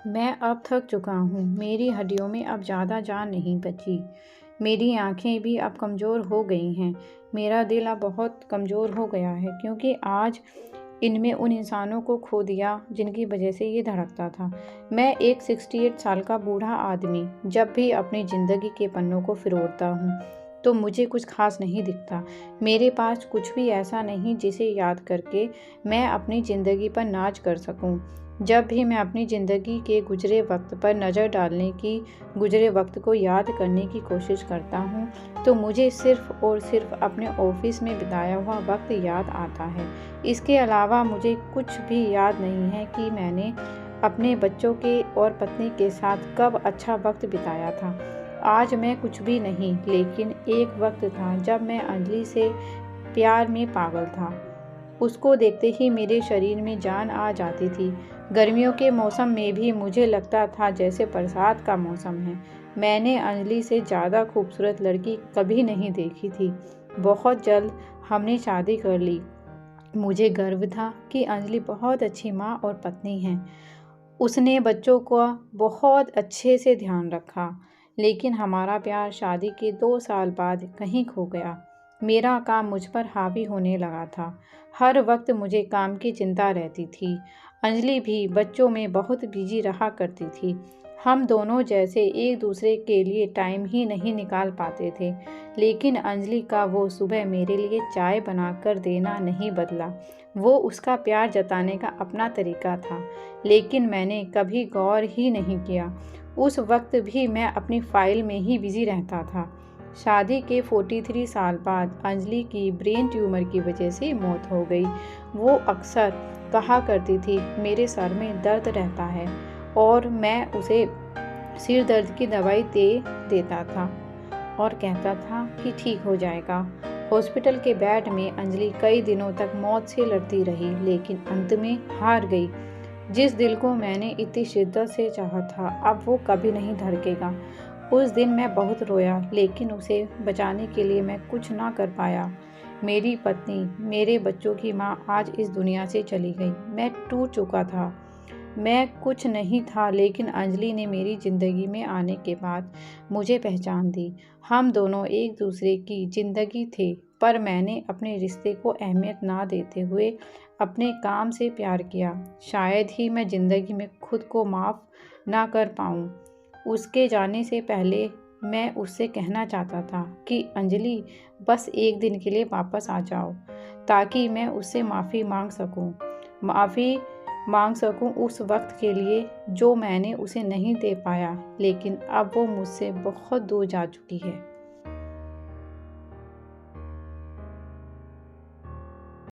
मैं अब थक चुका हूँ। मेरी हड्डियों में अब ज़्यादा जान नहीं बची। मेरी आँखें भी अब कमज़ोर हो गई हैं। मेरा दिल अब बहुत कमज़ोर हो गया है क्योंकि आज इनमें उन इंसानों को खो दिया जिनकी वजह से ये धड़कता था। मैं एक 68 साल का बूढ़ा आदमी जब भी अपनी ज़िंदगी के पन्नों को फ़िरोड़ता हूँ तो मुझे कुछ ख़ास नहीं दिखता। मेरे पास कुछ भी ऐसा नहीं जिसे याद करके मैं अपनी ज़िंदगी पर नाज़ कर सकूँ। जब भी मैं अपनी ज़िंदगी के गुज़रे वक्त पर नज़र डालने की, गुज़रे वक्त को याद करने की कोशिश करता हूँ तो मुझे सिर्फ़ और सिर्फ़ अपने ऑफ़िस में बिताया हुआ वक्त याद आता है। इसके अलावा मुझे कुछ भी याद नहीं है कि मैंने अपने बच्चों के और पत्नी के साथ कब अच्छा वक्त बिताया था। आज मैं कुछ भी नहीं, लेकिन एक वक्त था जब मैं अंजलि से प्यार में पागल था। उसको देखते ही मेरे शरीर में जान आ जाती थी। गर्मियों के मौसम में भी मुझे लगता था जैसे बरसात का मौसम है। मैंने अंजलि से ज़्यादा खूबसूरत लड़की कभी नहीं देखी थी। बहुत जल्द हमने शादी कर ली। मुझे गर्व था कि अंजलि बहुत अच्छी माँ और पत्नी है। उसने बच्चों का बहुत अच्छे से ध्यान रखा। लेकिन हमारा प्यार शादी के 2 साल बाद कहीं खो गया। मेरा काम मुझ पर हावी होने लगा था। हर वक्त मुझे काम की चिंता रहती थी। अंजलि भी बच्चों में बहुत बिजी रहा करती थी। हम दोनों जैसे एक दूसरे के लिए टाइम ही नहीं निकाल पाते थे। लेकिन अंजलि का वो सुबह मेरे लिए चाय बनाकर देना नहीं बदला। वो उसका प्यार जताने का अपना तरीका था। लेकिन मैंने कभी गौर ही नहीं किया। उस वक्त भी मैं अपनी फ़ाइल में ही बिज़ी रहता था। शादी के 43 साल बाद अंजलि की ब्रेन ट्यूमर की वजह से मौत हो गई। वो अक्सर कहा करती थी, मेरे सर में दर्द रहता है, और मैं उसे सिर दर्द की दवाई दे देता था और कहता था कि ठीक हो जाएगा। हॉस्पिटल के बेड में अंजलि कई दिनों तक मौत से लड़ती रही, लेकिन अंत में हार गई। जिस दिल को मैंने इतनी शिद्दत से चाहा था, अब वो कभी नहीं धड़केगा। उस दिन मैं बहुत रोया, लेकिन उसे बचाने के लिए मैं कुछ ना कर पाया। मेरी पत्नी, मेरे बच्चों की माँ आज इस दुनिया से चली गई। मैं टूट चुका था। मैं कुछ नहीं था, लेकिन अंजलि ने मेरी ज़िंदगी में आने के बाद मुझे पहचान दी। हम दोनों एक दूसरे की ज़िंदगी थे, पर मैंने अपने रिश्ते को अहमियत ना देते हुए अपने काम से प्यार किया। शायद ही मैं ज़िंदगी में खुद को माफ़ ना कर पाऊँ। उसके जाने से पहले मैं उससे कहना चाहता था कि अंजलि, बस एक दिन के लिए वापस आ जाओ, ताकि मैं उससे माफ़ी मांग सकूं उस वक्त के लिए जो मैंने उसे नहीं दे पाया। लेकिन अब वो मुझसे बहुत दूर जा चुकी है।